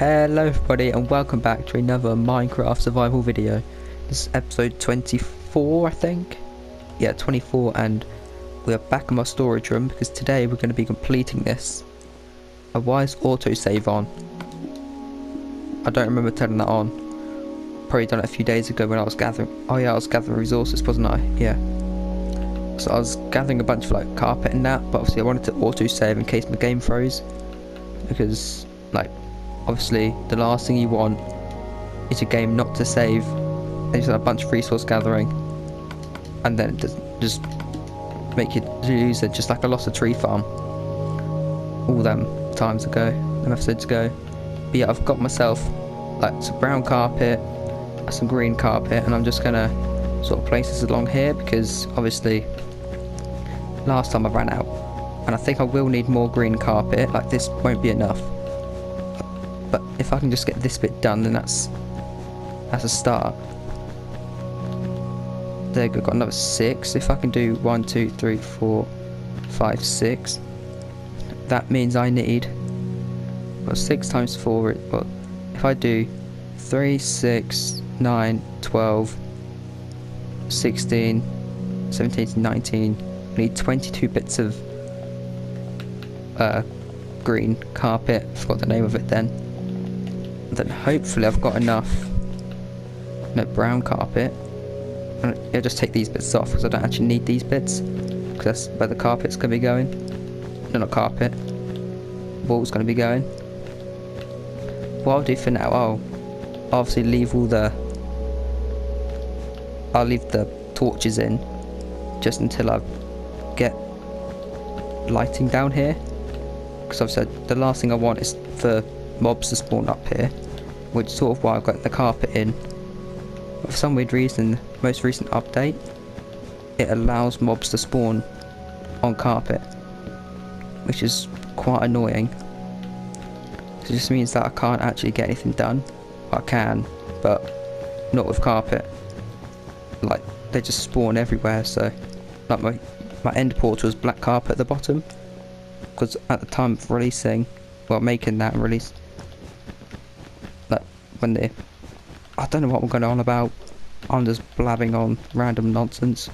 Hello everybody and welcome back to another Minecraft survival video. This is episode 24 I think. Yeah, 24, and we're back in my storage room because today we're going to be completing this. Why is autosave on? I don't remember turning that on. Probably done it a few days ago when I was gathering. Oh yeah, I was gathering resources, wasn't I? Yeah. So I was gathering a bunch of like carpet and that, but obviously I wanted to autosave in case my game froze. Because like, obviously the last thing you want is a game not to save and just a bunch of resource gathering and then it just make you lose it, just like I lost a tree farm all them times ago, them episodes ago. But yeah, I've got myself like some brown carpet, some green carpet, and I'm just gonna sort of place this along here because obviously last time I ran out, and I think I will need more green carpet. Like this won't be enough, but if I can just get this bit done, then that's a start. There we go, got another 6. If I can do 1, 2, 3, 4, 5, 6, that means I need, well, 6 times 4, well, if I do 3, 6, 9, 12, 16, 17, 18, 19, I need 22 bits of green carpet. I forgot the name of it then. And then hopefully I've got enough brown carpet, and I'll just take these bits off because I don't actually need these bits because that's where the carpet's going to be going. No, not carpet, wall's going to be going. What I'll do for now, I'll obviously leave I'll leave the torches in just until I get lighting down here, because obviously the last thing I want is for mobs to spawn up here, which is sort of why I've got the carpet in. But for some weird reason, the most recent update, it allows mobs to spawn on carpet, which is quite annoying. So it just means that I can't actually get anything done. I can, but not with carpet. Like, they just spawn everywhere, so like my end portal is black carpet at the bottom, because at the time of releasing, well, making that and release, like when they, I don't know what I'm going on about, I'm just blabbing on random nonsense.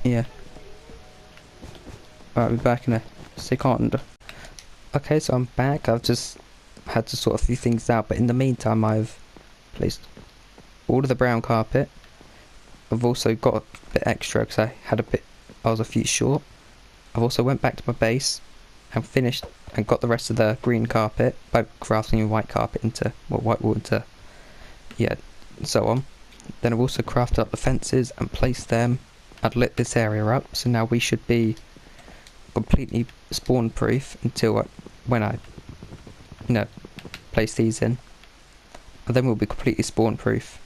Yeah. Alright, we're back in a second. Okay, so I'm back. I've just had to sort a few things out, but in the meantime I've placed all of the brown carpet. I've also got a bit extra because I was a few short. I've also went back to my base and finished and got the rest of the green carpet by crafting white carpet into, well, white wool into, yeah, and so on. Then I've also crafted up the fences and placed them. I've lit this area up, so now we should be completely spawn proof until when I place these in, and then we'll be completely spawn proof.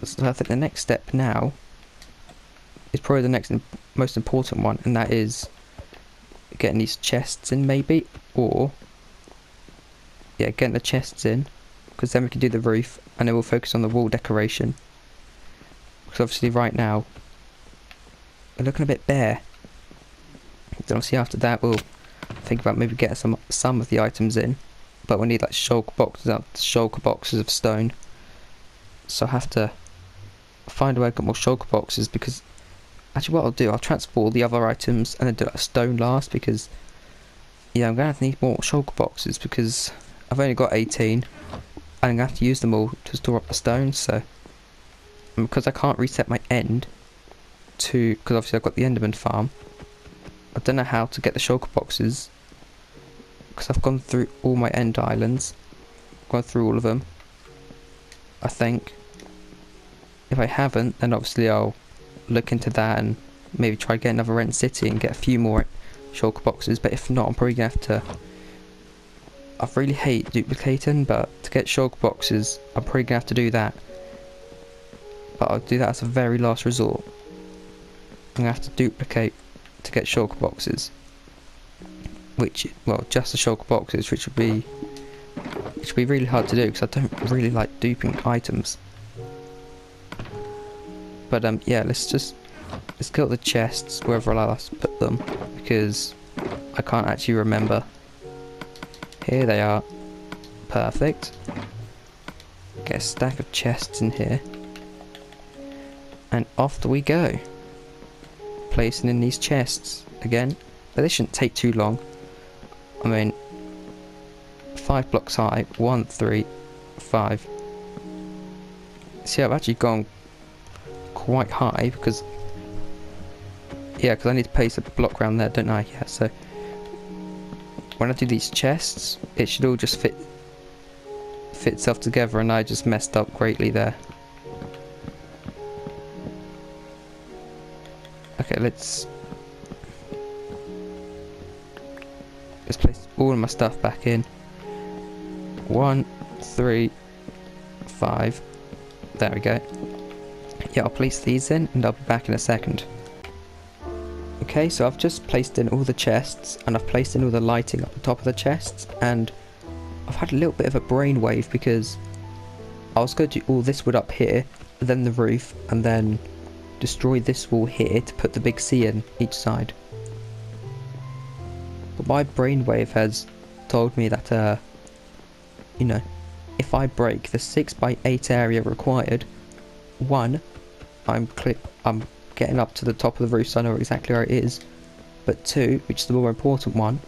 So I think the next step now is probably the next most important one, and that is getting these chests in, maybe, or yeah, getting the chests in, because then we can do the roof and then we'll focus on the wall decoration, because obviously right now we're looking a bit bare. Then obviously after that we'll think about maybe getting some of the items in, but we need like shulker boxes of stone, so I have to find a way to get more shulker boxes, because actually what I'll do, I'll transport all the other items and then do like stone last, because yeah, I'm going to need more shulker boxes because I've only got 18 and I'm going to have to use them all to store up the stone. So, and because I can't reset my end to, because obviously I've got the Enderman farm, I don't know how to get the shulker boxes because I've gone through all my end islands, gone through all of them, I think. If I haven't, then obviously I'll look into that and maybe try to get another Rent City and get a few more shulker boxes. But if not, I'm probably going to have to, I really hate duplicating, but to get shulker boxes I'm probably going to have to do that. But I'll do that as a very last resort. I'm going to have to duplicate to get shulker boxes, which, well, just the shulker boxes, which would be really hard to do because I don't really like duping items. But yeah, let's get the chests wherever I last put them, because I can't actually remember Here they are. Perfect. Get a stack of chests in here. And off we go. Placing in these chests again. But this shouldn't take too long. I mean, 5 blocks high. 1, 3, 5. See, I've actually gone quite high because... Yeah, because I need to place a block around there, don't I? Yeah, so... When I do these chests, it should all just fit itself together, and I just messed up greatly there. Okay, let's place all of my stuff back in. 1, 3, 5. There we go. Yeah, I'll place these in and I'll be back in a second. Okay, so I've just placed in all the chests and I've placed in all the lighting up the top of the chests, and I've had a little bit of a brainwave because I was going to do all this wood up here, then the roof, and then destroy this wall here to put the big C in each side. But my brainwave has told me that, you know, if I break the 6x8 area required, 1, I'm getting up to the top of the roof so I know exactly where it is, but 2, which is the more important one,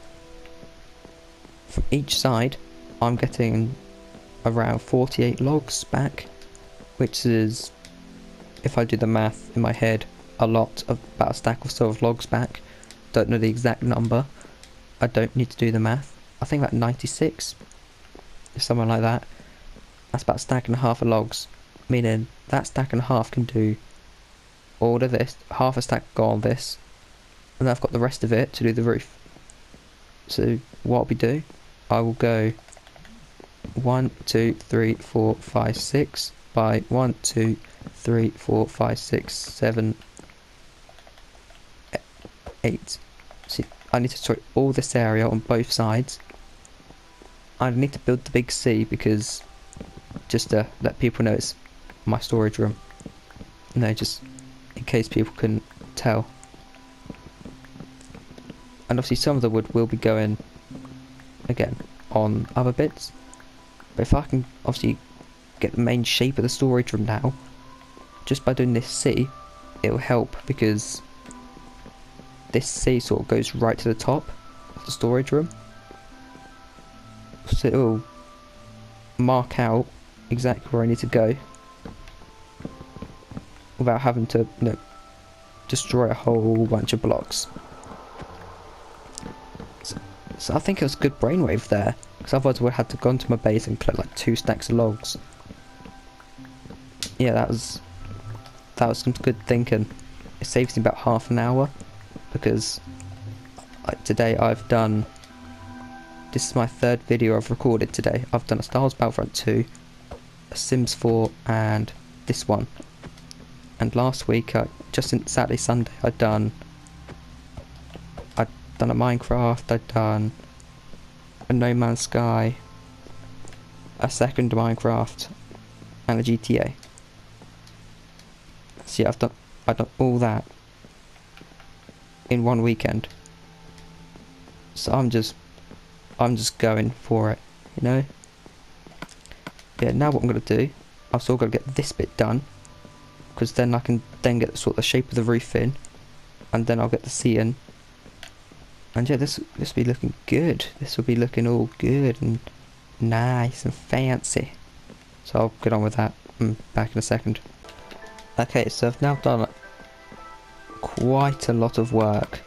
from each side I'm getting around 48 logs back, which is, if I do the math in my head, about a stack or so of logs back. Don't know the exact number, I don't need to do the math. I think about 96, something like that. That's about a stack and a half of logs, meaning that stack and a half can do all of this, half a stack go on this, and then I've got the rest of it to do the roof. So what we do, I will go 1, 2, 3, 4, 5, 6 by 1, 2, 3, 4, 5, 6, 7, 8. See, I need to destroy all this area on both sides. I need to build the big C because just to let people know it's my storage room. No, just in case people couldn't tell. And obviously some of the wood will be going again on other bits. But if I can obviously get the main shape of the storage room now, just by doing this C, it will help because this C sort of goes right to the top of the storage room. So it will mark out exactly where I need to go without having to, you know, destroy a whole bunch of blocks. So I think it was a good brainwave there, because otherwise I would have had to go into my base and collect like 2 stacks of logs. Yeah, that was some good thinking. It saves me about half an hour, because today I've done, this is my 3rd video I've recorded today. I've done a Star Wars Battlefront 2, a Sims 4, and this one. And last week, just in Saturday, Sunday, I'd done a Minecraft, I'd done a No Man's Sky, a 2nd Minecraft, and a GTA. See, I've done all that in one weekend. So I'm just going for it, you know. Yeah, now what I'm gonna do, I've still got to get this bit done, because then I can then get sort of the shape of the roof in, and then I'll get the C in. And yeah, this will be looking good. This will be looking all good and nice and fancy. So I'll get on with that. Back in a second. Okay, so I've now done quite a lot of work.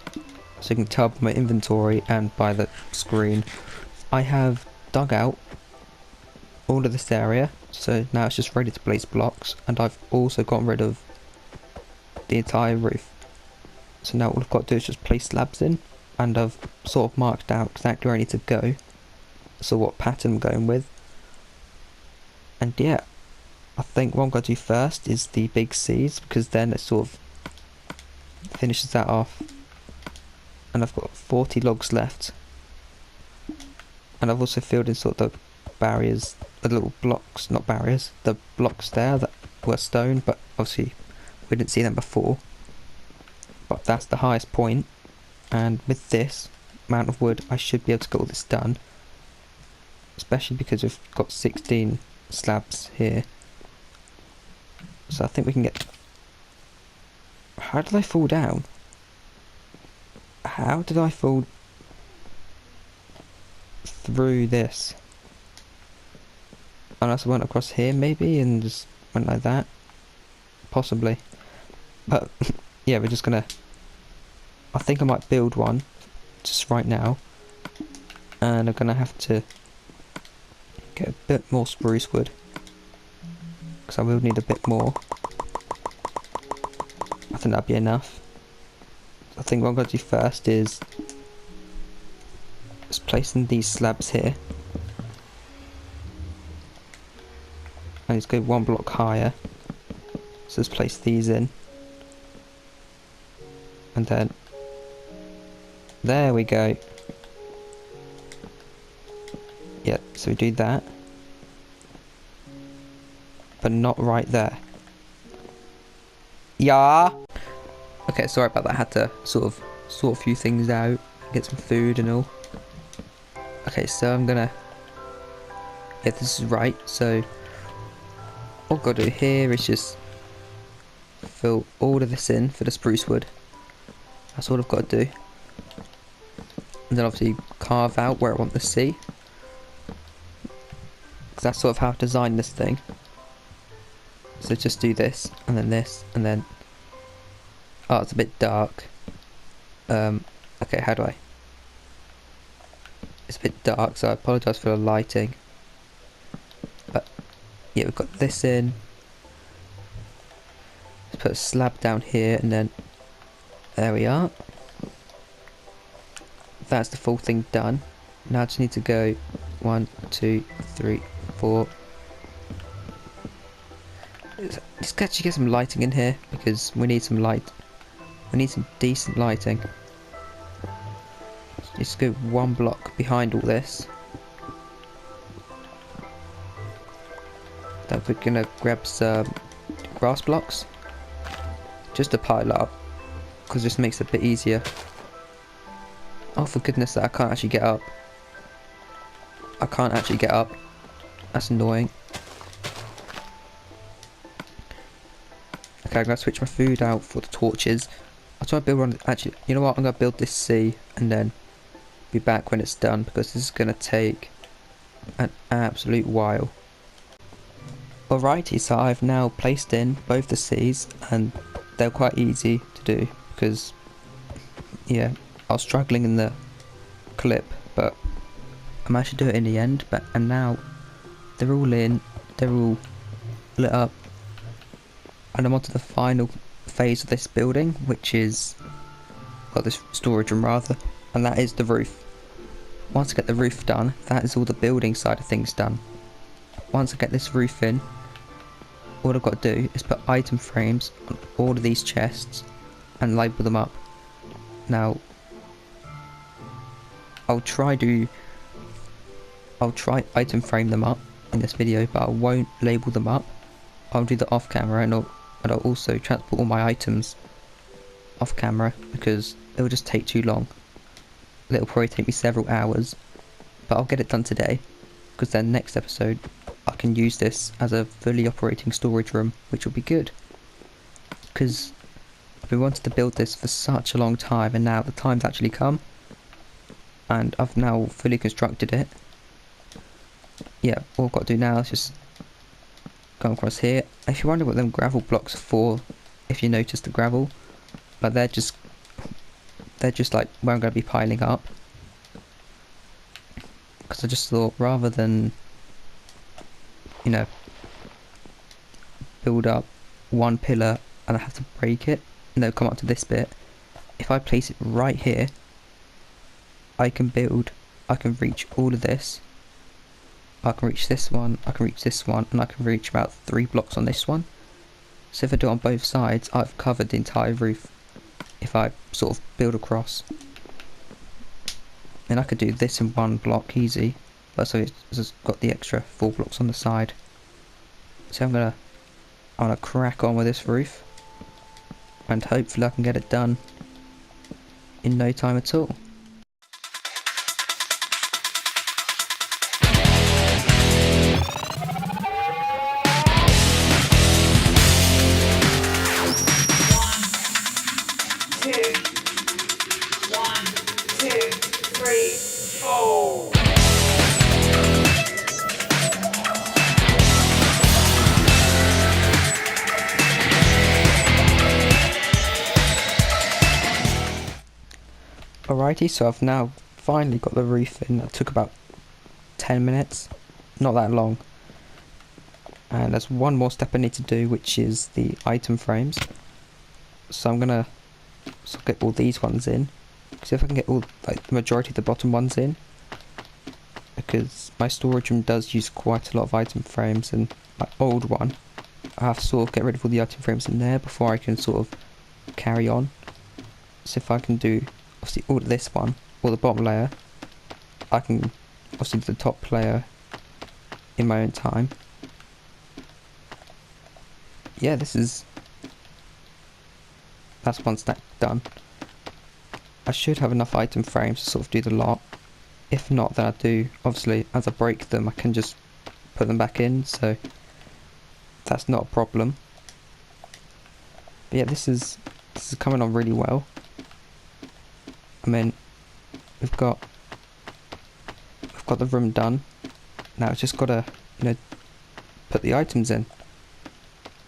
So you can tell by my inventory and by the screen. I have dug out all of this area, so now it's just ready to place blocks, and I've also gotten rid of the entire roof. So now all I've got to do is just place slabs in, and I've sort of marked out exactly where I need to go, so what pattern I'm going with. And yeah, I think what I'm going to do first is the big C's, because then it sort of finishes that off. And I've got 40 logs left, and I've also filled in sort of the barriers, the little blocks, not barriers, the blocks there that were stone, but obviously we didn't see them before. But that's the highest point, and with this amount of wood I should be able to get all this done. especially because we've got 16 slabs here. So I think we can get... How did I fall down? How did I fall through this? Unless I went across here maybe and just went like that. Possibly. But yeah, we're just gonna... I think I might build one just right now. And I'm gonna have to get a bit more spruce wood. Because I will need a bit more. I think that'd be enough. I think what I'm gonna do first is just placing these slabs here. And let's go one block higher. So let's place these in. And then there we go. Yeah, so we do that. But not right there. Yeah. Okay, sorry about that. I had to sort of sort a few things out, get some food and all. Okay, so I'm gonna... Yeah, this is right. So all I've got to do here is just fill all of this in for the spruce wood. That's all I've got to do. And then obviously carve out where I want the sea. Because that's sort of how I've designed this thing. So just do this, and then... Oh, it's a bit dark. Okay, how do I... It's a bit dark, so I apologise for the lighting. But, yeah, we've got this in. Let's put a slab down here, and then... There we are. That's the full thing done. Now I just need to go 1, 2, 3, 4. Just actually get some lighting in here because we need some light. We need some decent lighting. Just go one block behind all this. Then we're gonna grab some grass blocks just to pile up because this makes it a bit easier. Oh, for goodness sake, I can't actually get up. I can't actually get up. That's annoying. Okay, I'm going to switch my food out for the torches. I'll try to build one. Actually, you know what? I'm going to build this sea and then be back when it's done because this is going to take an absolute while. Alrighty, so I've now placed in both the seas and they're quite easy to do because, yeah, I was struggling in the clip, but I managed to do it in the end. And now they're all in, they're all lit up. And I'm on to the final phase of this building, which is, well, this storage room rather, and that is the roof. Once I get the roof done, that is all the building side of things done. Once I get this roof in, all I've got to do is put item frames on all of these chests and label them up. Now, I'll try item frame them up in this video, but I won't label them up. I'll do that off camera, and I'll also transport all my items off camera because it'll just take too long. It'll probably take me several hours, but I'll get it done today because then next episode I can use this as a fully operating storage room, which will be good because I've been wanting to build this for such a long time, and now the time's actually come and I've now fully constructed it. Yeah, all I've got to do now is just go across here. If you wonder what them gravel blocks are for, if you notice the gravel, like they're just like where I'm going to be piling up, because I just thought rather than, you know, build up one pillar and I have to break it and then come up to this bit, if I place it right here, I can reach all of this. I can reach this one, I can reach this one, and I can reach about 3 blocks on this one. So if I do it on both sides, I've covered the entire roof if I sort of build across. And I could do this in 1 block easy, but so it's just got the extra 4 blocks on the side. So I'm gonna crack on with this roof, and hopefully I can get it done in no time at all. Alrighty, so I've now finally got the roof in. That took about 10 minutes, not that long. And there's one more step I need to do, which is the item frames. So I'm gonna get all these ones in. Because if I can get all, like, the majority of the bottom ones in, because my storage room does use quite a lot of item frames, and my old one, I have to sort of get rid of all the item frames in there before I can sort of carry on. So if I can do, obviously, all of this one, or the bottom layer, I can obviously do the top layer in my own time. Yeah, that's one stack done. I should have enough item frames to sort of do the lot. If not, then I do, obviously, as I break them, I can just put them back in, so that's not a problem. But yeah, this is coming on really well. I mean, we've got the room done. Now it's just gotta, put the items in.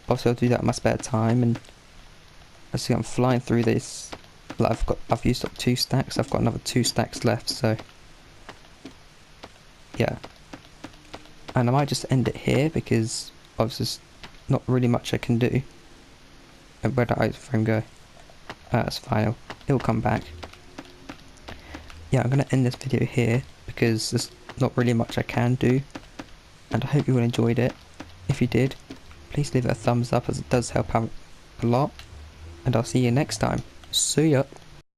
Obviously, I'll do that in my spare time, and I see I'm flying through this. Like, I've used up 2 stacks. I've got another 2 stacks left, so yeah. And I might just end it here because obviously there's not really much I can do. And where'd that item frame go? That's fine. It'll come back. Yeah, I'm gonna end this video here because there's not really much I can do. And I hope you all enjoyed it. If you did, please leave it a thumbs up, as it does help out a lot. And I'll see you next time. See ya!